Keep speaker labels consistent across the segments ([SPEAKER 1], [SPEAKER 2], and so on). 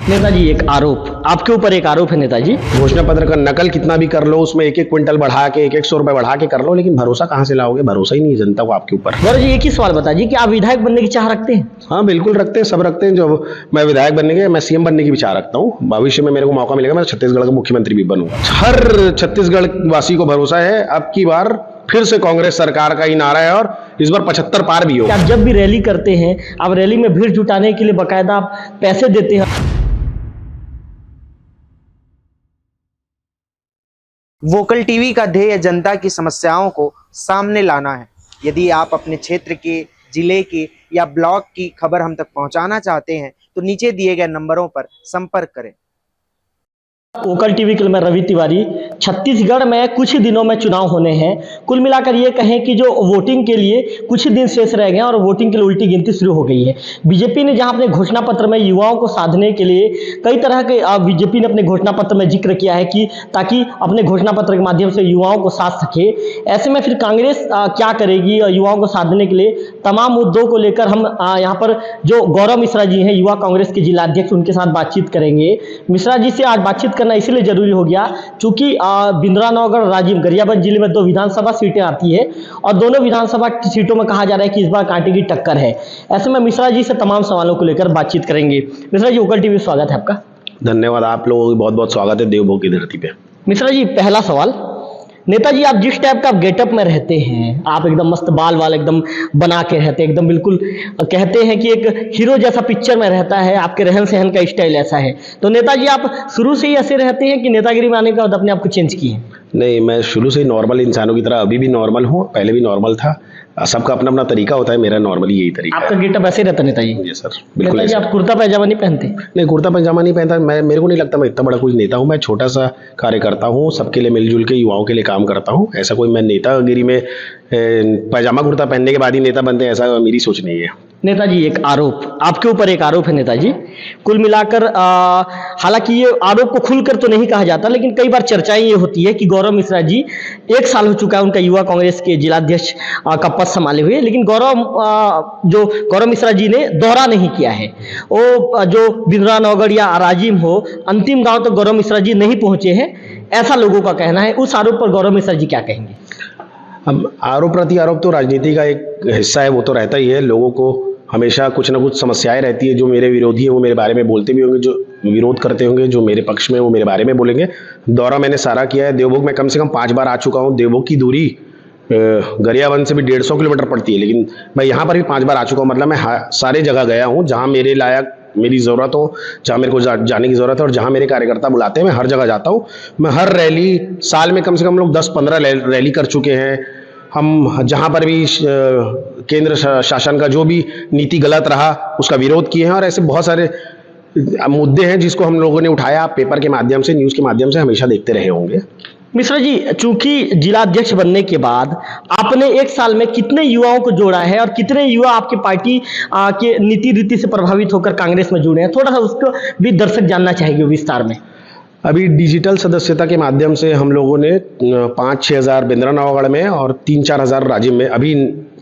[SPEAKER 1] नेताजी एक आरोप आपके ऊपर एक आरोप है नेताजी।
[SPEAKER 2] घोषणा पत्र का नकल कितना भी कर लो, उसमें एक एक क्विंटल बढ़ा के 100 रुपए बढ़ा के कर लो, लेकिन भरोसा कहाँ से लाओगे? भरोसा ही नहीं है जनता को आपके ऊपर।
[SPEAKER 1] गौरव जी एक ही सवाल बताइए कि आप विधायक बनने की चाह रखते हैं?
[SPEAKER 2] हाँ बिल्कुल रखते हैं, सब रखते हैं। जो मैं विधायक बनने के, मैं सीएम बनने की भी चाह रखता हूँ। भविष्य में मेरे को मौका मिलेगा, मैं छत्तीसगढ़ का मुख्यमंत्री भी बनूंगा। हर छत्तीसगढ़ वासी को भरोसा है अब की बार फिर से कांग्रेस सरकार का ही नारा है और इस बार 75 पार भी हो।
[SPEAKER 1] आप जब भी रैली करते हैं, आप रैली में भीड़ जुटाने के लिए बाकायदा आप पैसे देते हैं।
[SPEAKER 3] वोकल टीवी का ध्येय जनता की समस्याओं को सामने लाना है। यदि आप अपने क्षेत्र के, जिले के या ब्लॉक की खबर हम तक पहुंचाना चाहते हैं तो नीचे दिए गए नंबरों पर संपर्क करें।
[SPEAKER 1] वोकल टीवी के लिए मैं रवि तिवारी। छत्तीसगढ़ में कुछ ही दिनों में चुनाव होने हैं। कुल मिलाकर ये कहें कि जो वोटिंग के लिए कुछ ही दिन शेष रह गए हैं और वोटिंग के लिए उल्टी गिनती शुरू हो गई है। बीजेपी ने जहां अपने घोषणा पत्र में युवाओं को साधने के लिए कई तरह के बीजेपी ने अपने घोषणा पत्र में जिक्र किया है कि ताकि अपने घोषणा पत्र के माध्यम से युवाओं को साध सके। ऐसे में फिर कांग्रेस क्या करेगी युवाओं को साधने के लिए? तमाम मुद्दों को लेकर हम यहाँ पर जो गौरव मिश्रा जी हैं, युवा कांग्रेस के जिलाध्यक्ष, उनके साथ बातचीत करेंगे। मिश्रा जी से आज बातचीत करना इसलिए जरूरी हो गया क्योंकि बिंद्रानगर राजिम गरियाबंद जिले में 2 विधानसभा सीटें आती है और दोनों विधानसभा सीटों में कहा जा रहा है कि इस बार कांटे की टक्कर है। ऐसे में मिश्रा जी से तमाम सवालों को लेकर बातचीत करेंगे। मिश्रा जी वोकल टीवी स्वागत है आपका।
[SPEAKER 2] धन्यवाद, आप लोगों की बहुत बहुत स्वागत है देवभोग की धरती पे।
[SPEAKER 1] मिश्रा जी पहला सवाल, नेताजी आप जिस टाइप का गेटअप में रहते हैं, आप एकदम मस्त बाल वाल एकदम बना के रहते हैं, एकदम बिल्कुल कहते हैं कि एक हीरो जैसा पिक्चर में रहता है। आपके रहन सहन का स्टाइल ऐसा है, तो नेताजी आप शुरू से ही ऐसे रहते हैं कि नेतागिरी में आने के बाद अपने आप को चेंज किए?
[SPEAKER 2] नहीं, मैं शुरू से ही नॉर्मल इंसानों की तरह अभी भी नॉर्मल हूँ, पहले भी नॉर्मल था। सबका अपना अपना तरीका होता है, मेरा नॉर्मली यही तरीका
[SPEAKER 1] आपका गेटअप ऐसे रहता नेताजी?
[SPEAKER 2] है। सर बिल्कुल।
[SPEAKER 1] नेताजी आप कुर्ता पैजामा नहीं पहनते?
[SPEAKER 2] नहीं, कुर्ता पैजामा नहीं पहनता मैं। मेरे को नहीं लगता मैं इतना बड़ा कुछ नेता हूँ। मैं छोटा सा कार्यकर्ता हूँ, सबके लिए मिलजुल के युवाओं के लिए काम करता हूँ। ऐसा कोई मैं नेतागिरी में पैजामा कुर्ता पहनने के बाद ही नेता बनते हैं, ऐसा मेरी सोच नहीं है।
[SPEAKER 1] नेताजी एक आरोप आपके ऊपर एक आरोप है नेताजी। कुल मिलाकर हालांकि ये आरोप को खुलकर तो नहीं कहा जाता, लेकिन कई बार चर्चाएं ये होती है कि गौरव मिश्रा जी 1 साल हो चुका है उनका युवा कांग्रेस के जिलाध्यक्ष का पद संभाले हुए, लेकिन गौरव मिश्रा जी ने दौरा नहीं किया है। वो जो बिंद्रानगर या राजिम हो, अंतिम गांव तक गौरव मिश्रा जी नहीं पहुंचे हैं, ऐसा लोगों का कहना है। उस आरोप पर गौरव मिश्रा जी क्या कहेंगे?
[SPEAKER 2] अब आरोप प्रति आरोप तो राजनीति का एक हिस्सा है, वो तो रहता ही है। लोगों को हमेशा कुछ ना कुछ समस्याएं रहती है। जो मेरे विरोधी है वो मेरे बारे में बोलते भी होंगे, जो विरोध करते होंगे, जो मेरे पक्ष में वो मेरे बारे में बोलेंगे। दौरा मैंने सारा किया है। देवभोग में कम से कम 5 बार आ चुका हूँ। देवभोग की दूरी गरियाबंद से भी 150 किलोमीटर पड़ती है, लेकिन मैं यहाँ पर भी 5 बार आ चुका हूँ। मतलब मैं सारे जगह गया हूँ जहाँ मेरे लायक मेरी ज़रूरत हो, जहाँ मेरे को जाने की ज़रूरत है और जहाँ मेरे कार्यकर्ता बुलाते हैं, मैं हर जगह जाता हूँ। मैं हर रैली, साल में कम से कम लोग 10-15 रैली कर चुके हैं। हम जहाँ पर भी केंद्र शासन का जो भी नीति गलत रहा उसका विरोध किए हैं और ऐसे बहुत सारे मुद्दे हैं जिसको हम लोगों ने उठाया। आप पेपर के माध्यम से, न्यूज़ के माध्यम से हमेशा देखते रहे होंगे।
[SPEAKER 1] मिश्रा जी, चूंकि जिलाध्यक्ष बनने के बाद आपने 1 साल में कितने युवाओं को जोड़ा है और कितने युवा आपकी पार्टी के नीति रीति से प्रभावित होकर कांग्रेस में जुड़े हैं, थोड़ा सा उसको भी दर्शक जानना चाहेंगे विस्तार में।
[SPEAKER 2] अभी डिजिटल सदस्यता के माध्यम से हम लोगों ने 5-6 हज़ार बिंद्रानगर में और 3-4 हज़ार राजिम में अभी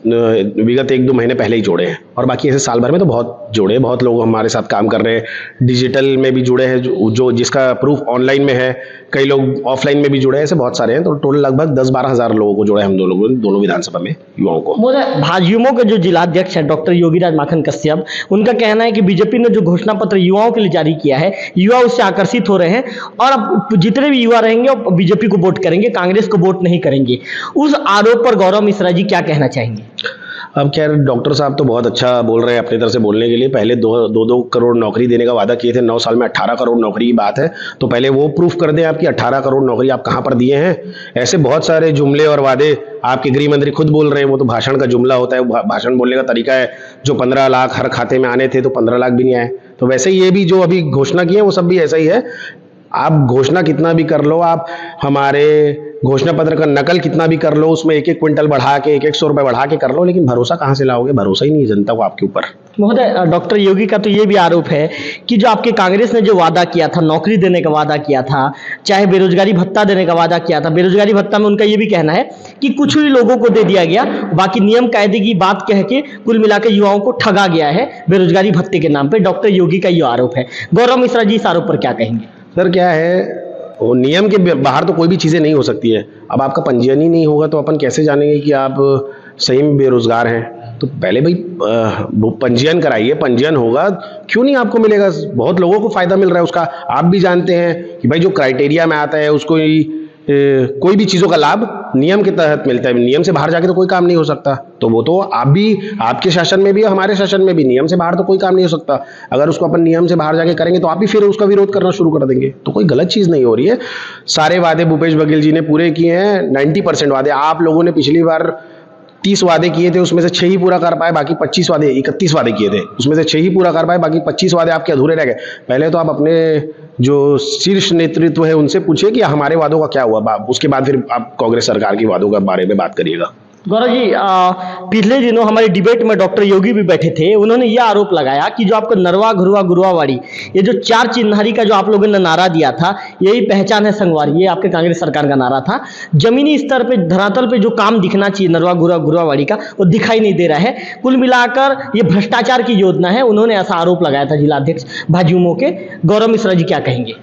[SPEAKER 2] विगत 1-2 महीने पहले ही जोड़े हैं। और बाकी ऐसे साल भर में तो बहुत जोड़े, बहुत लोग हमारे साथ काम कर रहे हैं। डिजिटल में भी जुड़े हैं, जो जिसका प्रूफ ऑनलाइन में है। कई लोग ऑफलाइन में भी जुड़े हैं, ऐसे बहुत सारे हैं। तो टोटल लगभग 10-12 हज़ार लोगों को जोड़ा है हम दोनों विधानसभा में युवाओं को।
[SPEAKER 1] भाजयुमो के जो जिलाध्यक्ष हैं डॉक्टर योगीराज माखन कश्यप, उनका कहना है कि बीजेपी ने जो घोषणा पत्र युवाओं के लिए जारी किया है, युवा उससे आकर्षित हो रहे हैं और अब जितने भी युवा रहेंगे वो बीजेपी को वोट करेंगे, कांग्रेस को वोट नहीं करेंगे। उस आरोप पर गौरव मिश्रा जी क्या कहना चाहेंगे?
[SPEAKER 2] अब खैर डॉक्टर साहब तो बहुत अच्छा बोल रहे हैं अपनी तरफ से बोलने के लिए। पहले 2 करोड़ नौकरी देने का वादा किए थे, 9 साल में 18 करोड़ नौकरी की बात है। तो पहले वो प्रूफ कर दें आपकी 18 करोड़ नौकरी आप कहाँ पर दिए हैं। ऐसे बहुत सारे जुमले और वादे आपके गृह मंत्री खुद बोल रहे हैं। वो तो भाषण का जुमला होता है, भाषण बोलने का तरीका है। जो 15 लाख हर खाते में आने थे तो 15 लाख भी नहीं आए। तो वैसे ये भी जो अभी घोषणा की है वो सब भी ऐसा ही है। आप घोषणा कितना भी कर लो, आप हमारे घोषणा पत्र का नकल कितना भी कर लो, उसमें एक एक क्विंटल बढ़ा के 100 रुपए बढ़ा के कर लो, लेकिन भरोसा कहाँ से लाओगे? भरोसा ही नहीं है जनता को आपके ऊपर।
[SPEAKER 1] महोदय, डॉक्टर योगी का तो ये भी आरोप है कि जो आपके कांग्रेस ने जो वादा किया था, नौकरी देने का वादा किया था, चाहे बेरोजगारी भत्ता देने का वादा किया था, बेरोजगारी भत्ता में उनका ये भी कहना है कि कुछ ही लोगों को दे दिया गया, बाकी नियम कायदे की बात कह के कुल मिलाकर युवाओं को ठगा गया है बेरोजगारी भत्ते के नाम पे। डॉक्टर योगी का ये आरोप है। गौरव मिश्रा जी इस आरोप पर क्या कहेंगे?
[SPEAKER 2] सर क्या है, वो नियम के बाहर तो कोई भी चीज़ें नहीं हो सकती है। अब आपका पंजीयन ही नहीं होगा तो अपन कैसे जानेंगे कि आप सही में बेरोजगार हैं? तो पहले भाई पंजीयन कराइए, पंजीयन होगा, क्यों नहीं आपको मिलेगा? बहुत लोगों को फायदा मिल रहा है उसका। आप भी जानते हैं कि भाई जो क्राइटेरिया में आता है उसको कोई भी चीज़ों का लाभ नियम के तहत मिलता है। नियम से बाहर जाके तो कोई काम नहीं हो सकता। तो वो तो आप भी, आपके शासन में भी हमारे शासन में भी नियम से बाहर तो कोई काम नहीं हो सकता। अगर उसको अपन नियम से बाहर जाके करेंगे तो आप भी फिर उसका विरोध करना शुरू कर देंगे। तो कोई गलत चीज़ नहीं हो रही है। सारे वादे भूपेश बघेल जी ने पूरे किए हैं, 90% वादे। आप लोगों ने पिछली बार 30 वादे किए थे, उसमें से 6 ही पूरा कर पाए, बाकी 31 वादे किए थे, उसमें से 6 ही पूरा कर पाए, बाकी 25 वादे आपके अधूरे रह गए। पहले तो आप अपने जो शीर्ष नेतृत्व है उनसे पूछिए कि हमारे वादों का क्या हुआ, उसके बाद फिर आप कांग्रेस सरकार की वादों के बारे में बात करिएगा।
[SPEAKER 1] गौरव जी, पिछले दिनों हमारे डिबेट में डॉक्टर योगी भी बैठे थे। उन्होंने यह आरोप लगाया कि जो आपको नरवा घुरवा गुरुवावाड़ी, ये जो 4 चिन्हारी का जो आप लोगों ने नारा दिया था, यही पहचान है संगवारी, ये आपके कांग्रेस सरकार का नारा था। जमीनी स्तर पे, धरातल पे जो काम दिखना चाहिए नरवा घुरवा गुरुवावाड़ी का, वो दिखाई नहीं दे रहा है। कुल मिलाकर ये भ्रष्टाचार की योजना है। उन्होंने ऐसा आरोप लगाया था जिलाध्यक्ष भाजयुमो के। गौरव मिश्रा जी क्या कहेंगे?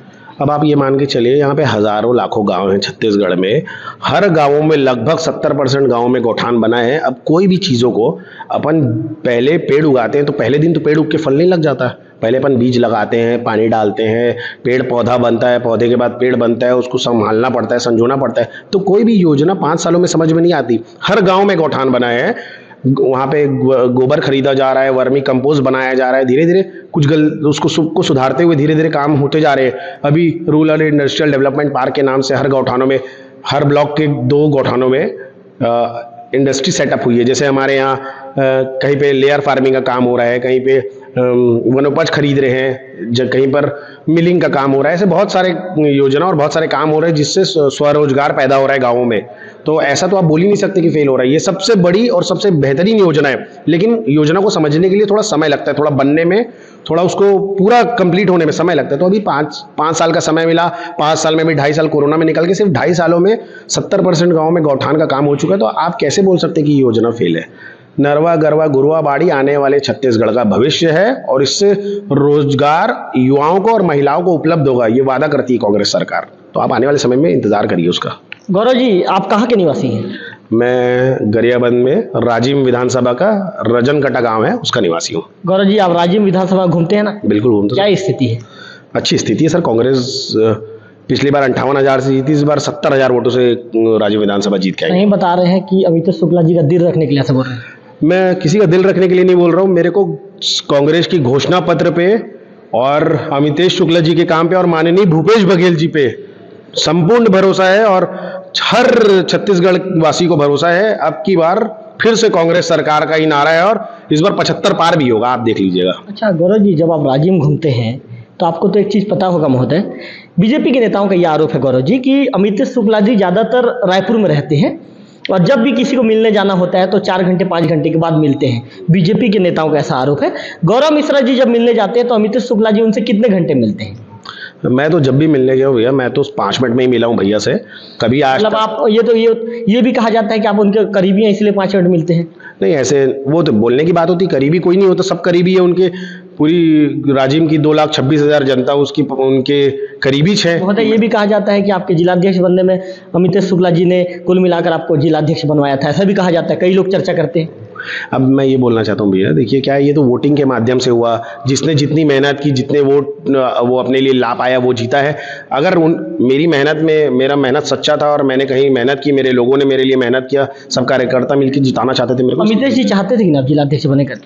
[SPEAKER 2] अब आप ये मान के चलिए, यहाँ पे हजारों लाखों गांव हैं छत्तीसगढ़ में। हर गांवों में लगभग 70% गांवों में गौठान बना है। अब कोई भी चीज़ों को अपन पहले पेड़ उगाते हैं तो पहले दिन तो पेड़ उग के फल नहीं लग जाता। पहले अपन बीज लगाते हैं, पानी डालते हैं, पेड़ पौधा बनता है, पौधे के बाद पेड़ बनता है, उसको संभालना पड़ता है, संजोना पड़ता है। तो कोई भी योजना 5 सालों में समझ में नहीं आती। हर गाँव में गौठान बना है, वहाँ पे गोबर खरीदा जा रहा है, वर्मी कंपोस्ट बनाया जा रहा है। धीरे धीरे उसको सबको सुधारते हुए धीरे धीरे काम होते जा रहे हैं। अभी रूरल इंडस्ट्रियल डेवलपमेंट पार्क के नाम से हर गौठानों में, हर ब्लॉक के 2 गौठानों में इंडस्ट्री सेटअप हुई है। जैसे हमारे यहाँ कहीं पे लेयर फार्मिंग का काम हो रहा है, कहीं पे वनोपज खरीद रहे हैं, कहीं पर मिलिंग का काम हो रहा है। ऐसे बहुत सारे योजना और बहुत सारे काम हो रहे हैं जिससे स्वरोजगार पैदा हो रहा है गाँवों में। तो ऐसा तो आप बोल ही नहीं सकते कि फेल हो रहा है। ये सबसे बड़ी और सबसे बेहतरीन योजना है, लेकिन योजना को समझने के लिए थोड़ा समय लगता है, थोड़ा बनने में, थोड़ा उसको पूरा कंप्लीट होने में समय लगता है। तो अभी 5 साल का समय मिला, 5 साल में भी 2.5 साल कोरोना में निकल के सिर्फ 2.5 सालों में 70% गाँव में गौठान का काम हो चुका है। तो आप कैसे बोल सकते हैं कि योजना फेल है? नरवा गरवा गुरुवाबाड़ी आने वाले छत्तीसगढ़ का भविष्य है और इससे रोजगार युवाओं को और महिलाओं को उपलब्ध होगा, ये वादा करती है कांग्रेस सरकार। तो आप आने वाले समय में इंतजार करिए उसका।
[SPEAKER 1] गौरव जी, आप कहाँ के निवासी हैं?
[SPEAKER 2] मैं गरियाबंद में राजिम विधानसभा का रजनकटा गांव है, उसका निवासी हूँ।
[SPEAKER 1] गौरव जी, आप राजिम विधानसभा घूमते हैं ना?
[SPEAKER 2] बिल्कुल घूमते।
[SPEAKER 1] क्या स्थिति है?
[SPEAKER 2] अच्छी स्थिति है सर। कांग्रेस पिछली बार 58,000 से जीती, इस बार 70,000 वोटों से राजिम विधानसभा जीत के आई।
[SPEAKER 1] नहीं, बता रहे हैं कि अमित शुक्ला जी का दिल रखने के लिए ऐसा बोल रहे हैं।
[SPEAKER 2] मैं किसी का दिल रखने के लिए नहीं बोल रहा हूँ। मेरे को कांग्रेस की घोषणा पत्र पे और अमितेश शुक्ला जी के काम पे और माननीय भूपेश बघेल जी पे संपूर्ण भरोसा है और हर छत्तीसगढ़ वासी को भरोसा है। अब की बार फिर से कांग्रेस सरकार का ही नारा है और इस बार 75 पार भी होगा, आप देख लीजिएगा।
[SPEAKER 1] अच्छा गौरव जी, जब आप राजिम घूमते हैं तो आपको तो एक चीज़ पता होगा महोदय, बीजेपी के नेताओं का यह आरोप है गौरव जी कि अमितेश शुक्ला जी ज़्यादातर रायपुर में रहते हैं और जब भी किसी को मिलने जाना होता है तो 4 घंटे 5 घंटे के बाद मिलते हैं। बीजेपी के नेताओं का ऐसा आरोप है। गौरव मिश्रा जी जब मिलने जाते हैं तो अमितेश शुक्ला जी उनसे कितने घंटे मिलते हैं?
[SPEAKER 2] मैं तो जब भी मिलने गया हूँ भैया, मैं तो 5 मिनट में ही मिला हूँ भैया से। कभी आज
[SPEAKER 1] मतलब आप ये भी कहा जाता है कि आप उनके करीबी हैं इसलिए 5 मिनट मिलते हैं?
[SPEAKER 2] नहीं, ऐसे वो तो बोलने की बात होती, करीबी कोई नहीं होता, सब करीबी है उनके। पूरी राजिम की 2,26,000 जनता उसकी उनके करीबी है।
[SPEAKER 1] महोदय, ये भी कहा जाता है कि आपके जिलाध्यक्ष बनने में अमितेश शुक्ला जी ने कुल मिलाकर आपको जिलाध्यक्ष बनवाया था, ऐसा भी कहा जाता है, कई लोग चर्चा करते हैं।
[SPEAKER 2] अब मैं ये बोलना चाहता हूँ भैया, देखिए क्या है, ये तो वोटिंग के माध्यम से हुआ। जिसने जितनी मेहनत की, जितने वोट वो अपने लिए ला पाया, वो जीता है। अगर मेरी मेहनत में, मेरा मेहनत सच्चा था और मैंने कहीं मेहनत की, मेरे लोगों ने मेरे लिए मेहनत किया, सब कार्यकर्ता मिलकर जिताना चाहते थे मेरे को।
[SPEAKER 1] अमितेश जी चाहते थे कि ना आप जिलाध्यक्ष बने कर?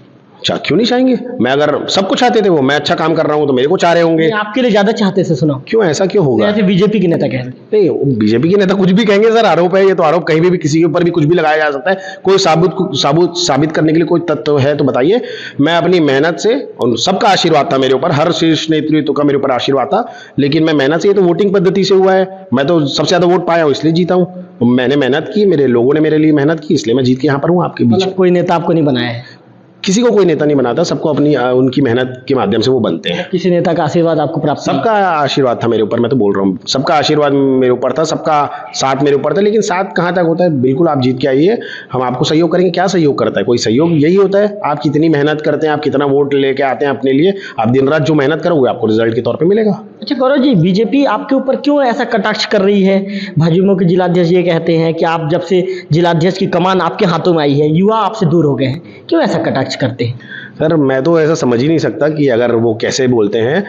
[SPEAKER 2] क्यों नहीं चाहेंगे? मैं अगर सबको चाहते थे वो, मैं अच्छा काम कर रहा हूँ तो मेरे को चाह रहे होंगे।
[SPEAKER 1] आपके लिए ज्यादा चाहते से सुनो,
[SPEAKER 2] क्यों ऐसा क्यों होगा?
[SPEAKER 1] ऐसे बीजेपी के नेता कह रहे हैं।
[SPEAKER 2] नहीं, बीजेपी के नेता कुछ भी कहेंगे सर, आरोप है ये तो आरोप, कहीं भी किसी के ऊपर भी कुछ भी लगाया जा सकता है। कोई साबित करने के लिए कोई तथ्य है तो बताइए। मैं अपनी मेहनत से, और सबका आशीर्वाद था मेरे ऊपर, हर शीर्ष नेतृत्व का मेरे ऊपर आशीर्वाद था, लेकिन मैं मेहनत से, ये तो वोटिंग पद्धति से हुआ है। मैं तो सबसे ज्यादा वोट पाया हूँ इसलिए जीता हूँ। मैंने मेहनत की, मेरे लोगों ने मेरे लिए मेहनत की, इसलिए मैं जीत के यहाँ पर हूँ आपके बीच।
[SPEAKER 1] मतलब कोई नेता आपको नहीं बनाया है?
[SPEAKER 2] किसी को कोई नेता नहीं बनाता, सबको अपनी उनकी मेहनत के माध्यम से वो बनते हैं।
[SPEAKER 1] किसी नेता का आशीर्वाद आपको प्राप्त नहीं?
[SPEAKER 2] सबका आशीर्वाद था मेरे ऊपर, मैं तो बोल रहा हूँ सबका आशीर्वाद मेरे ऊपर था, सबका साथ मेरे ऊपर था। लेकिन साथ कहाँ तक होता है? बिल्कुल आप जीत के आइए, हम आपको सहयोग करेंगे। क्या सहयोग करता है कोई? सहयोग यही होता है, आप कितनी मेहनत करते हैं, आप कितना वोट लेके आते हैं अपने लिए, आप दिन रात जो मेहनत करोगे आपको रिजल्ट के तौर पर मिलेगा।
[SPEAKER 1] अच्छा गौरव जी, बीजेपी आपके ऊपर क्यों ऐसा कटाक्ष कर रही है? भाजपा के जिलाध्यक्ष ये कहते हैं कि आप जब से जिलाध्यक्ष की कमान आपके हाथों में आई है, युवा आपसे दूर हो गए हैं, क्यों ऐसा कटाक्ष करते हैं?
[SPEAKER 2] सर मैं तो ऐसा समझ ही नहीं सकता कि अगर वो कैसे बोलते हैं।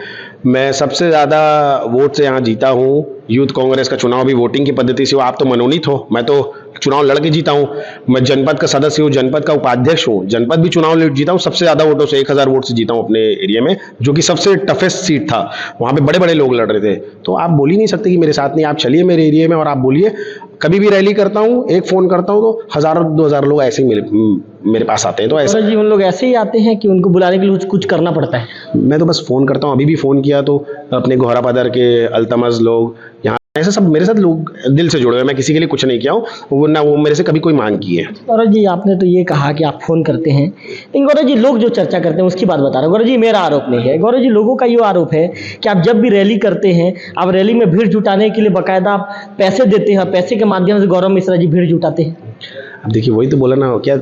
[SPEAKER 2] मैं सबसे ज़्यादा वोट से यहाँ जीता हूँ। यूथ कांग्रेस का चुनाव भी वोटिंग की पद्धति से हुआ। आप तो मनोनीत हो, मैं तो चुनाव लड़के जीता हूँ। मैं जनपद का सदस्य हूँ, जनपद का उपाध्यक्ष हूँ, जनपद भी चुनाव जीता हूँ सबसे ज़्यादा वोटों से, 1000 वोट से जीता हूँ अपने एरिया में, जो कि सबसे टफेस्ट सीट था। वहाँ पे बड़े बड़े लोग लड़ रहे थे, तो आप बोल ही नहीं सकते कि मेरे साथ नहीं। आप चलिए मेरे एरिया में और आप बोलिए। कभी भी रैली करता हूँ, एक फ़ोन करता हूँ तो 1000-2000 लोग ऐसे ही मेरे पास आते हैं। तो ऐसा
[SPEAKER 1] जी, उन लोग ऐसे ही आते हैं कि उनको बुलाने के लिए कुछ करना पड़ता है?
[SPEAKER 2] मैं तो बस फ़ोन करता हूँ। अभी भी फ़ोन किया तो अपने घोरा पदर के अल्तमज लोग, यहाँ ऐसे सब मेरे साथ लोग दिल से जुड़े हुए हैं। मैं किसी के लिए कुछ नहीं किया हूँ, वो ना वो मेरे से कभी कोई मांग की है।
[SPEAKER 1] गौरव जी, आपने तो ये कहा कि आप फ़ोन करते हैं, लेकिन गौरव जी लोग जो चर्चा करते हैं उसकी बात बता रहा हूँ। गौरव जी मेरा आरोप नहीं है, गौरव जी लोगों का ये आरोप है कि आप जब भी रैली करते हैं, आप रैली में भीड़ जुटाने के लिए बाकायदा आप पैसे देते हैं, पैसे के माध्यम से गौरव मिश्रा जी भीड़ जुटाते हैं।
[SPEAKER 2] अब देखिए वही तो बोला ना, क्या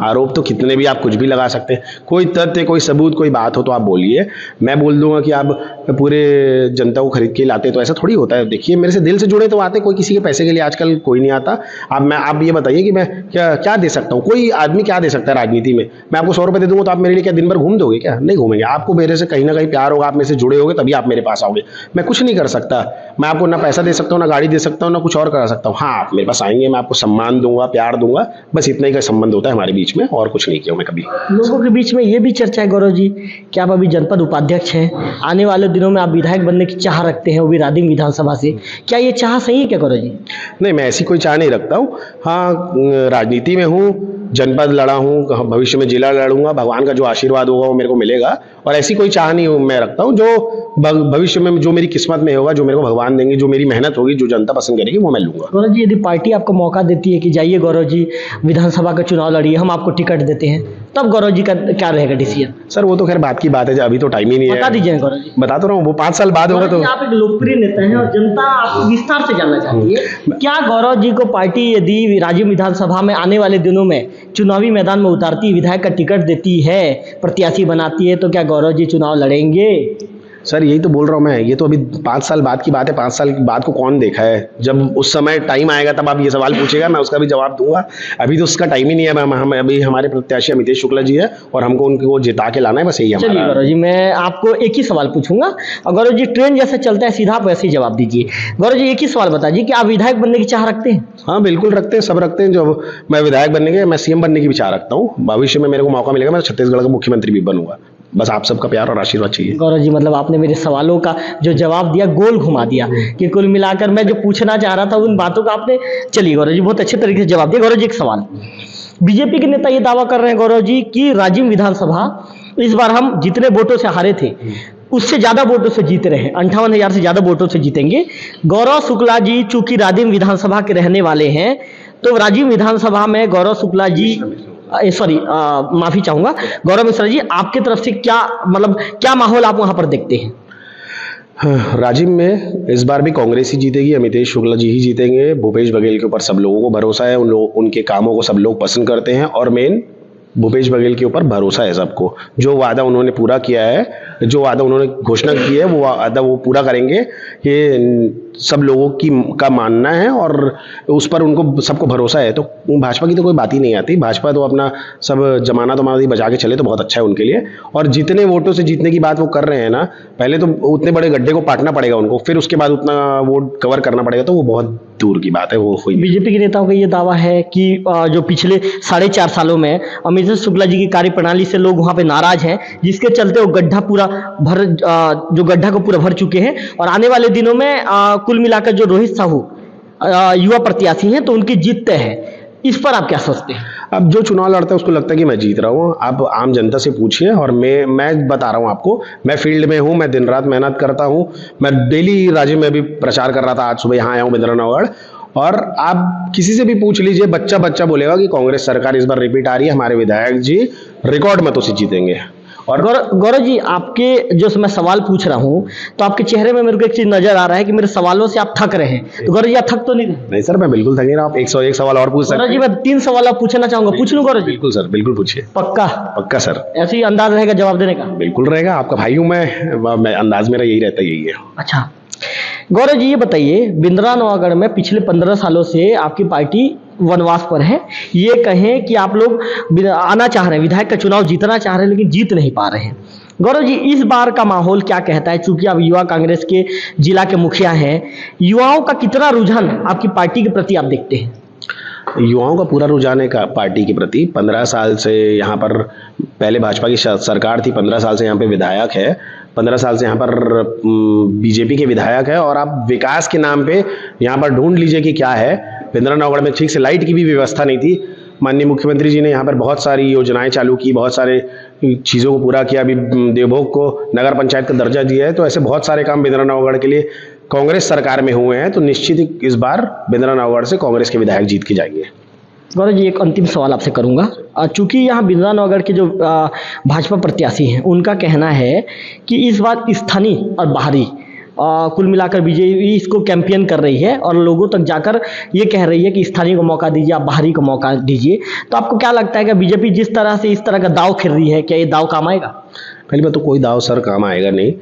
[SPEAKER 2] आरोप तो कितने भी आप कुछ भी लगा सकते हैं। कोई तथ्य, कोई सबूत, कोई बात हो तो आप बोलिए। मैं बोल दूंगा कि आप पूरे जनता को खरीद के लाते, तो ऐसा थोड़ी होता है। देखिए मेरे से दिल से जुड़े तो आते, कोई किसी के पैसे के लिए आजकल कोई नहीं आता। आप ये बताइए कि मैं क्या दे सकता हूँ? कोई आदमी क्या दे सकता है राजनीति में? मैं आपको 100 रुपये दे दूंगा तो आप मेरे लिए क्या दिन भर घूम दोगे? क्या नहीं घूमेंगे। आपको मेरे से कहीं ना कहीं प्यार होगा, आप मेरे से जुड़े होगे तभी आप मेरे पास आओगे। मैं कुछ नहीं कर सकता, मैं आपको ना पैसा दे सकता हूँ, ना गाड़ी दे सकता हूँ, ना कुछ और कर सकता हूँ। हाँ, आप मेरे पास आएंगे, मैं आपको सम्मान दूंगा, प्यार दूंगा, बस इतना ही का संबंध होता है हमारे बीच में, और कुछ नहीं किया मैं कभी।
[SPEAKER 1] लोगों के बीच में ये भी चर्चा है गौरव जी कि आप अभी जनपद उपाध्यक्ष हैं, आने वाले दिनों में आप विधायक बनने की चाह रखते हैं, वो भी राजिम विधानसभा से। क्या ये चाह सही है क्या गौरव जी?
[SPEAKER 2] नहीं, मैं ऐसी कोई चाह नहीं रखता हूँ। हाँ, राजनीति में हूँ, जनपद लड़ा हूँ, भविष्य में जिला लड़ूंगा, भगवान का जो आशीर्वाद होगा वो मेरे को मिलेगा। और ऐसी कोई चाह नहीं मैं रखता हूँ। जो भविष्य में जो मेरी किस्मत में होगा, जो मेरे को भगवान देंगे, जो मेरी मेहनत होगी, जो जनता पसंद करेगी, वो मैं लूंगा।
[SPEAKER 1] गौरव जी, यदि पार्टी आपको मौका देती है कि जाइए गौरव जी विधानसभा का चुनाव लड़िए, हम आपको टिकट देते हैं, तब गौरव जी का क्या रहेगा डिसीजन?
[SPEAKER 2] सर वो तो खैर बात की बात है, अभी तो टाइम ही नहीं है।
[SPEAKER 1] बता दीजिए गौरव जी।
[SPEAKER 2] बता तो रहा हूँ, वो 5 साल बाद होगा। तो
[SPEAKER 1] आप एक लोकप्रिय नेता हैं और जनता आपको विस्तार से जानना चाहती है, क्या गौरव जी को पार्टी यदि राजिम विधानसभा में आने वाले दिनों में चुनावी मैदान में उतारती है, विधायक का टिकट देती है, प्रत्याशी बनाती है, तो क्या गौरव जी चुनाव लड़ेंगे?
[SPEAKER 2] सर यही तो बोल रहा हूँ मैं, ये तो अभी 5 साल बाद की बात है। 5 साल बाद को कौन देखा है? जब उस समय टाइम आएगा तब आप ये सवाल पूछेगा, मैं उसका भी जवाब दूंगा। अभी तो उसका टाइम ही नहीं है। हम अभी हमारे प्रत्याशी अमितेश शुक्ला जी है और हमको उनको जिता के लाना है, बस यही हमारा।
[SPEAKER 1] चलिए गौरव जी, मैं आपको एक ही सवाल पूछूंगा और गौरव जी ट्रेन जैसे चलता है सीधा, आप वैसे ही जवाब दीजिए। गौरव जी एक ही सवाल बताइए कि आप विधायक बनने की चाह रखते हैं?
[SPEAKER 2] हाँ बिल्कुल रखते हैं, सब रखते हैं। जो मैं विधायक बनने के, मैं सीएम बनने की भी चाह रखता हूँ। भविष्य में मेरे को मौका मिलेगा, मैं छत्तीसगढ़ का मुख्यमंत्री भी बनूंगा। बस आप सबका प्यार और आशीर्वाद चाहिए।
[SPEAKER 1] गौरव जी मतलब आपने मेरे सवालों का जो जवाब दिया गोल घुमा दिया कि कुल मिलाकर मैं जो पूछना चाह रहा था उन बातों का आपने, चलिए गौरव जी बहुत अच्छे तरीके से जवाब दिया। गौरव जी एक सवाल, बीजेपी के नेता ये दावा कर रहे हैं गौरव जी कि राजिम विधानसभा इस बार हम जितने वोटों से हारे थे उससे ज्यादा वोटों से जीत रहे हैं, 58,000 से ज्यादा वोटों से जीतेंगे। गौरव शुक्ला जी चूंकि राजिम विधानसभा के रहने वाले हैं, तो राजिम विधानसभा में गौरव शुक्ला जी माफी चाहूंगा, गौरव मिश्रा जी आपके तरफ से क्या मतलब क्या माहौल आप वहां पर देखते हैं?
[SPEAKER 2] राजिम में इस बार भी कांग्रेस ही जीतेगी, अमितेश शुक्ला जी ही जीतेंगे। भूपेश बघेल के ऊपर सब लोगों को भरोसा है, उनके कामों को सब लोग पसंद करते हैं और मेन भूपेश बघेल के ऊपर भरोसा है सबको। जो वादा उन्होंने पूरा किया है, जो वादा उन्होंने घोषणा की है, वो वादा वो पूरा करेंगे। ये सब लोगों की का मानना है और उस पर उनको सबको भरोसा है। तो भाजपा की तो कोई बात ही नहीं आती। भाजपा तो अपना सब जमानत वमानत बचा के चले तो बहुत अच्छा है उनके लिए। और जितने वोटों से जीतने की बात वो कर रहे हैं ना, पहले तो उतने बड़े गड्ढे को पाटना पड़ेगा उनको, फिर उसके बाद उतना वोट कवर करना पड़ेगा, तो वो बहुत दूर की बात है, वो हुई।
[SPEAKER 1] बीजेपी के नेताओं का ये दावा है कि जो पिछले 4.5 सालों में अमित शुक्ला जी की कार्यप्रणाली से लोग वहां पे नाराज हैं, जिसके चलते वो गड्ढा पूरा जो गड्ढा को पूरा भर चुके हैं। और आने वाले दिनों में कुल मिलाकर जो रोहित साहू युवा प्रत्याशी हैं तो उनकी जीत तय है। इस पर आप क्या सोचते हैं?
[SPEAKER 2] अब जो चुनाव लड़ता है उसको लगता है कि मैं जीत रहा हूँ। आप आम जनता से पूछिए। और मैं बता रहा हूँ आपको, मैं फील्ड में हूँ, मैं दिन रात मेहनत करता हूँ। मैं डेली राज्य में भी प्रचार कर रहा था, आज सुबह यहाँ आया हूँ बिंद्रानगढ़। और आप किसी से भी पूछ लीजिए, बच्चा बच्चा बोलेगा कि कांग्रेस सरकार इस बार रिपीट आ रही है, हमारे विधायक जी रिकॉर्ड मतों से जीतेंगे। और
[SPEAKER 1] गौरव जी, आपके जो मैं सवाल पूछ रहा हूँ तो आपके चेहरे में मेरे को एक चीज नजर आ रहा है कि मेरे सवालों से आप थक रहे हैं। तो गौरव जी, आप थक तो नहीं रहे?
[SPEAKER 2] नहीं सर, मैं बिल्कुल थक नहीं रहा। आप 101 सवाल और पूछ सकते
[SPEAKER 1] गौरव जी, मैं 3 सवाल आप पूछना चाहूंगा, पूछ लूं गौरव जी?
[SPEAKER 2] बिल्कुल सर, बिल्कुल पूछिए।
[SPEAKER 1] पक्का?
[SPEAKER 2] पक्का सर।
[SPEAKER 1] ऐसे ही अंदाज रहेगा जवाब देने का?
[SPEAKER 2] बिल्कुल रहेगा, आपका भाई हूँ मैं अंदाज मेरा यही रहता, यही है।
[SPEAKER 1] अच्छा गौरव जी, ये बताइए, बिंद्रानवागढ़ में पिछले 15 सालों से आपकी पार्टी वनवास पर है। ये कहें कि आप लोग आना चाह रहे हैं, विधायक का चुनाव जीतना चाह रहे हैं, लेकिन जीत नहीं पा रहे हैं। गौरव जी, इस बार का माहौल क्या कहता है? चूंकि आप युवा कांग्रेस के जिला के मुखिया हैं, युवाओं का कितना रुझान आपकी पार्टी के प्रति आप देखते हैं?
[SPEAKER 2] युवाओं का पूरा रुझान है पार्टी के प्रति। 15 साल से यहाँ पर पहले भाजपा की सरकार थी, 15 साल से यहाँ पे विधायक है, 15 साल से यहाँ पर बीजेपी के विधायक है। और आप विकास के नाम पे यहाँ पर ढूंढ लीजिए कि क्या है। बिंद्रानगढ़ में ठीक से लाइट की भी व्यवस्था नहीं थी। माननीय मुख्यमंत्री जी ने यहाँ पर बहुत सारी योजनाएं चालू की, बहुत सारे चीज़ों को पूरा किया। अभी देवभोग को नगर पंचायत का दर्जा दिया है। तो ऐसे बहुत सारे काम बिंद्रानगढ़ के लिए कांग्रेस सरकार में हुए हैं। तो निश्चित ही इस बार बिंद्रानगढ़ से कांग्रेस के विधायक जीत के जाएंगे।
[SPEAKER 1] गौरव जी, एक अंतिम सवाल आपसे करूंगा। चूंकि यहाँ बिंद्रानगढ़ के जो भाजपा प्रत्याशी हैं, उनका कहना है कि इस बार स्थानीय और बाहरी कुल मिलाकर बीजेपी इसको कैंपेन कर रही है और लोगों तक जाकर ये कह रही है कि स्थानीय को मौका दीजिए, आप बाहरी को मौका दीजिए। तो आपको क्या लगता है कि बीजेपी जिस तरह से इस तरह का दाव खेल रही है, क्या ये दाव काम आएगा?
[SPEAKER 2] पहली बात तो कोई दाव सर काम आएगा नहीं।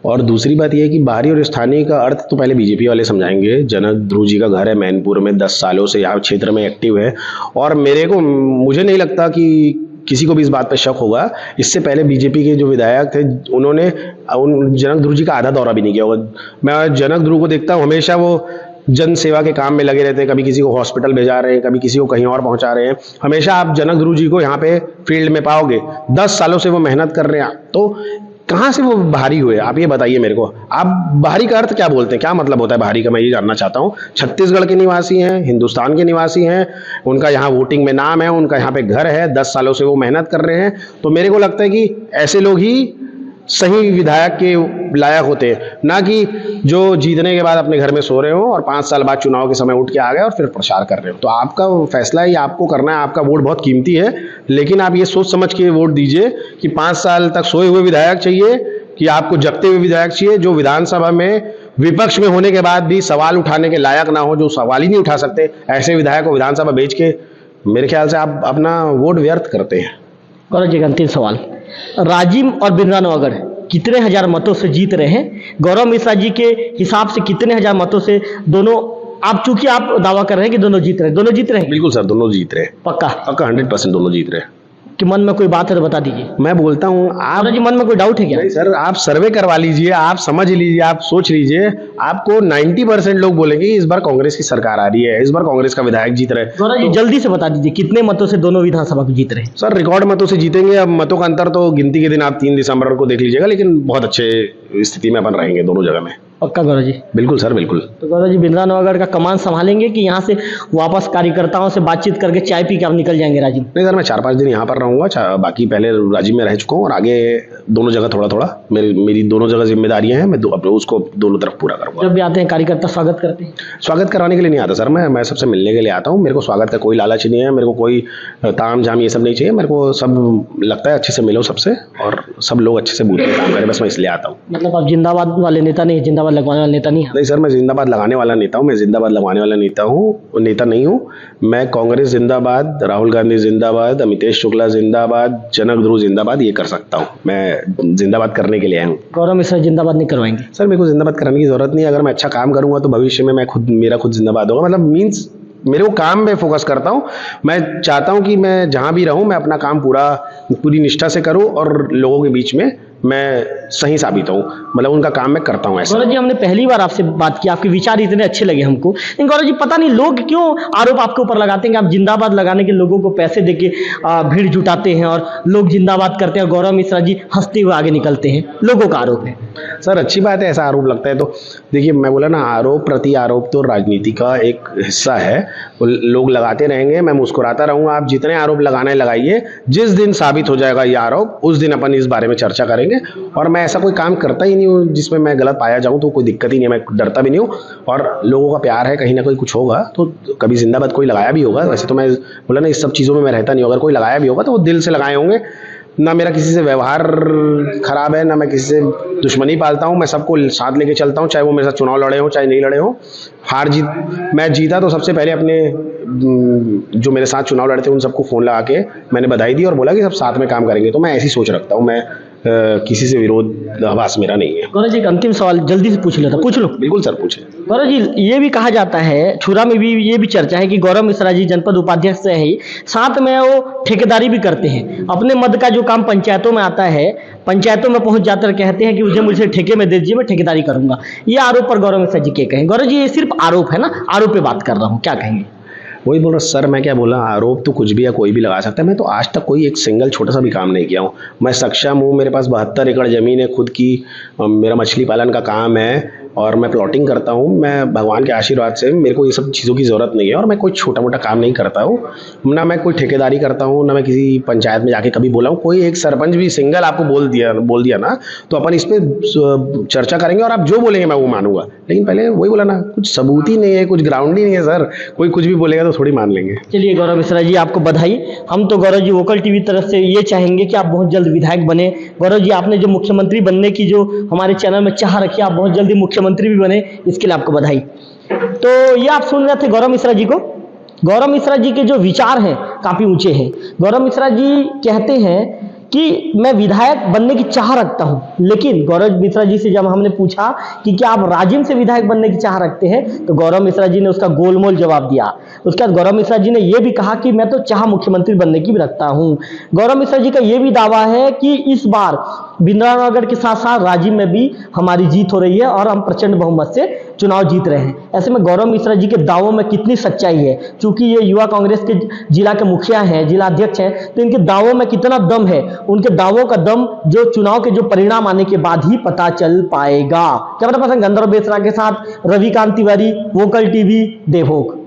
[SPEAKER 2] और दूसरी बात यह है कि बाहरी और स्थानीय का अर्थ तो पहले बीजेपी वाले समझाएंगे। जनक ध्रुव जी का घर है मैनपुर में, 10 सालों से यहाँ क्षेत्र में एक्टिव है। और मुझे नहीं लगता कि किसी को भी इस बात पे शक होगा। इससे पहले बीजेपी के जो विधायक थे, उन्होंने जनक ध्रुव जी का आधा दौरा भी नहीं किया होगा। मैं जनक ध्रुव को देखता हूँ, हमेशा वो जन सेवा के काम में लगे रहते हैं। कभी किसी को हॉस्पिटल भेजा रहे हैं, कभी किसी को कहीं और पहुंचा रहे हैं। हमेशा आप जनक ध्रुव जी को यहाँ पे फील्ड में पाओगे। 10 सालों से वो मेहनत कर रहे हैं। तो कहाँ से वो बाहरी हुए, आप ये बताइए मेरे को। आप बाहरी का अर्थ क्या बोलते हैं, क्या मतलब होता है बाहरी का, मैं ये जानना चाहता हूँ। छत्तीसगढ़ के निवासी हैं, हिंदुस्तान के निवासी हैं, उनका यहाँ वोटिंग में नाम है, उनका यहाँ पे घर है, 10 सालों से वो मेहनत कर रहे हैं। तो मेरे को लगता है कि ऐसे लोग ही सही विधायक के लायक होते हैं, ना कि जो जीतने के बाद अपने घर में सो रहे हो और 5 साल बाद चुनाव के समय उठ के आ गए और फिर प्रचार कर रहे हो। तो आपका फैसला है, ये आपको करना है। आपका वोट बहुत कीमती है, लेकिन आप ये सोच समझ के वोट दीजिए कि 5 साल तक सोए हुए विधायक चाहिए कि आपको जगते हुए विधायक चाहिए, जो विधानसभा में विपक्ष में होने के बाद भी सवाल उठाने के लायक ना हो, जो सवाल ही नहीं उठा सकते। ऐसे विधायक को विधानसभा भेज के मेरे ख्याल से आप अपना वोट व्यर्थ करते हैं।
[SPEAKER 1] गौरव जी, अंतिम सवाल, राजिम और बिंद्रानगढ़ कितने हजार मतों से जीत रहे हैं? गौरव मिश्रा जी के हिसाब से कितने हजार मतों से दोनों, आप चूंकि आप दावा कर रहे हैं कि दोनों जीत रहे हैं, दोनों जीत रहे हैं?
[SPEAKER 2] बिल्कुल सर, दोनों जीत रहे हैं।
[SPEAKER 1] पक्का?
[SPEAKER 2] पक्का 100% दोनों जीत रहे हैं।
[SPEAKER 1] कि मन में कोई बात है तो बता दीजिए।
[SPEAKER 2] मैं बोलता हूँ, आप
[SPEAKER 1] जी मन में कोई डाउट है क्या?
[SPEAKER 2] नहीं सर, आप सर्वे करवा लीजिए, आप समझ लीजिए, आप सोच लीजिए। आपको 90% लोग बोलेंगे इस बार कांग्रेस की सरकार आ रही है, इस बार कांग्रेस का विधायक जीत रहे हैं।
[SPEAKER 1] गौरव जी, जल्दी से बता दीजिए कितने मतों से दोनों विधानसभा को जीत रहे हैं?
[SPEAKER 2] सर रिकॉर्ड मतों से जीतेंगे। अब मतों का अंतर तो गिनती के दिन आप 3 दिसंबर को देख लीजिएगा, लेकिन बहुत अच्छे स्थिति में अपन रहेंगे दोनों जगह में।
[SPEAKER 1] पक्का गौरव जी?
[SPEAKER 2] बिल्कुल सर, बिल्कुल।
[SPEAKER 1] तो गौरव जी, बिंद्रानगढ़ का कमान संभालेंगे कि यहाँ से वापस कार्यकर्ताओं से बातचीत करके चाय पी के आप निकल जाएंगे राजीव?
[SPEAKER 2] नहीं सर, मैं 4-5 दिन यहाँ पर रहूँगा। बाकी पहले राजीव में रह चुका हूँ और आगे दोनों जगह थोड़ा थोड़ा मेरी दोनों जगह जिम्मेदारियां हैं। मैं उसको दोनों तरफ पूरा करूँगा।
[SPEAKER 1] जब भी आते हैं कार्यकर्ता स्वागत करते हैं?
[SPEAKER 2] स्वागत कराने के लिए नहीं आता सर, मैं सबसे मिलने के लिए आता हूँ। मेरे को स्वागत का कोई लालच नहीं है, मेरे को कोई ताम झाम ये सब नहीं चाहिए। मेरे को सब लगता है अच्छे से मिलो सबसे, और सब लोग अच्छे से बूथ में काम करें, बस मैं इसलिए आता हूँ।
[SPEAKER 1] मतलब आप जिंदाबाद वाले नेता नहीं, जिंदाबाद लगवाने वाले नेता नहीं?
[SPEAKER 2] नहीं सर, मैं जिंदाबाद लगाने वाला नेता हूँ, मैं जिंदाबाद लगवाने वाला नेता नहीं हूँ। मैं कांग्रेस जिंदाबाद, राहुल गांधी जिंदाबाद, अमितेश शुक्ला जिंदाबाद, जनक ध्रुव जिंदाबाद ये कर सकता हूँ। मैं जिंदाबाद करने के लिए आया हूँ।
[SPEAKER 1] गौरव मिश्रा जिंदाबाद नहीं करवाएंगे?
[SPEAKER 2] सर मेरे को जिंदाबाद कराने की जरूरत नहीं। नहीं, अगर मैं अच्छा काम करूंगा तो भविष्य में मेरा खुद जिंदाबाद होगा। मतलब मीन्स मेरे को काम में फोकस करता हूँ। मैं चाहता हूँ कि मैं जहाँ भी रहूँ मैं अपना काम पूरी निष्ठा से करूँ और लोगों के बीच में मैं सही साबित हूँ। मतलब उनका काम मैं करता हूँ ऐसा।
[SPEAKER 1] गौरव जी, हमने पहली बार आपसे बात की, आपके विचार इतने अच्छे लगे हमको। लेकिन गौरव जी, पता नहीं लोग क्यों आरोप आपके ऊपर लगाते हैं कि आप जिंदाबाद लगाने के लोगों को पैसे देके भीड़ जुटाते हैं और लोग जिंदाबाद करते हैं और गौरव मिश्रा जी हंसते हुए आगे निकलते हैं, लोगों का आरोप है।
[SPEAKER 2] सर अच्छी बात है, ऐसा आरोप लगता है तो देखिए, मैं बोला ना, आरोप प्रति आरोप तो राजनीति का एक हिस्सा है। लोग लगाते रहेंगे, मैं मुस्कुराता रहूंगा। आप जितने आरोप लगाने लगाइए, जिस दिन साबित हो जाएगा ये आरोप, उस दिन अपन इस बारे में चर्चा करेंगे। और मैं ऐसा कोई काम करता ही नहीं हूँ जिसमें मैं गलत पाया जाऊँ, तो कोई दिक्कत ही नहीं है, मैं डरता भी नहीं हूँ। और लोगों का प्यार है, कहीं ना कहीं कुछ होगा तो कभी जिंदाबाद कोई लगाया भी होगा। वैसे तो मैं बोला ना, इस सब चीज़ों में मैं रहता नहीं हूँ। अगर कोई लगाया भी होगा तो वो दिल से लगाए होंगे। ना मेरा किसी से व्यवहार खराब है, ना मैं किसी से दुश्मनी पालता हूँ। मैं सबको साथ लेके चलता हूँ, चाहे वो मेरे साथ चुनाव लड़े हो चाहे नहीं लड़े हो। हार जीत मैं जीता तो सबसे पहले अपने जो मेरे साथ चुनाव लड़े थे उन सबको फ़ोन लगा के मैंने बधाई दी और बोला कि सब साथ में काम करेंगे। तो मैं ऐसी सोच रखता हूँ। मैं किसी से विरोधाभास मेरा नहीं है।
[SPEAKER 1] गौरव जी, एक अंतिम सवाल जल्दी से पूछ लेता, पूछ लो।
[SPEAKER 2] बिल्कुल सर, पूछे।
[SPEAKER 1] गौरव जी, ये भी कहा जाता है, छुरा में भी ये भी चर्चा है कि गौरव मिश्रा जी जनपद उपाध्यक्ष से ही साथ में वो ठेकेदारी भी करते हैं। अपने मद का जो काम पंचायतों में आता है, पंचायतों में पहुंच जाकर कहते हैं कि मुझे ठेके में दे दीजिए, मैं ठेकेदारी करूंगा। ये आरोप पर गौरव मिश्रा जी के कहें। गौरव जी, ये सिर्फ आरोप है ना, आरोप पे बात कर रहा हूँ, क्या कहेंगे?
[SPEAKER 2] वही बोल रहा सर, मैं क्या बोला, आरोप तो कुछ भी या कोई भी लगा सकता है। मैं तो आज तक कोई एक सिंगल छोटा सा भी काम नहीं किया हूँ। मैं सक्षम हूँ, मेरे पास 72 एकड़ ज़मीन है खुद की, मेरा मछली पालन का काम है और मैं प्लॉटिंग करता हूँ। मैं भगवान के आशीर्वाद से मेरे को ये सब चीज़ों की ज़रूरत नहीं है और मैं कोई छोटा मोटा काम नहीं करता हूँ। ना मैं कोई ठेकेदारी करता हूँ, ना मैं किसी पंचायत में जाके कभी बोला हूँ। कोई एक सरपंच भी सिंगल आपको बोल दिया ना तो अपन इस पर चर्चा करेंगे और आप जो बोलेंगे मैं वो मानूंगा। लेकिन पहले वही बोला ना, कुछ सबूत ही नहीं है, कुछ ग्राउंड ही नहीं है सर। कोई कुछ भी बोलेगा तो थोड़ी मान लेंगे।
[SPEAKER 1] चलिए गौरव मिश्रा जी, आपको बधाई। हम तो गौरव जी वोकल टीवी तरफ से ये चाहेंगे कि आप बहुत जल्द विधायक बने। गौरव जी, आपने जो मुख्यमंत्री बनने की जो हमारे चैनल में चाह रखी, आप बहुत जल्दी मुख्यमंत्री भी बने, इसके लिए आपको बधाई। तो ये आप सुन रहे थे गौरव मिश्रा जी को। गौरव मिश्रा जी के जो विचार हैं काफी ऊंचे हैं। गौरव मिश्रा जी कहते हैं कि मैं विधायक बनने की चाह रखता हूं, लेकिन गौरव मिश्रा जी से जब हमने पूछा कि क्या आप राजिम से विधायक बनने की चाह रखते हैं, तो गौरव मिश्रा जी ने उसका गोलमोल जवाब दिया। उसके बाद गौरव मिश्रा जी ने यह भी कहा कि मैं तो चाह मुख्यमंत्री बनने की भी रखता हूं। गौरव मिश्रा जी का यह भी दावा है कि इस बार बिंद्रानगर के साथ साथ राजिम में भी हमारी जीत हो रही है और हम प्रचंड बहुमत से चुनाव जीत रहे हैं। ऐसे में गौरव मिश्रा जी के दावों में कितनी सच्चाई है, क्योंकि ये युवा कांग्रेस के जिला के मुखिया हैं, जिला अध्यक्ष हैं, तो इनके दावों में कितना दम है, उनके दावों का दम जो चुनाव के जो परिणाम आने के बाद ही पता चल पाएगा। कैमरा पर्सन गंधर्व बेसरा के साथ रविकांत तिवारी, वोकल टीवी, देवभोग।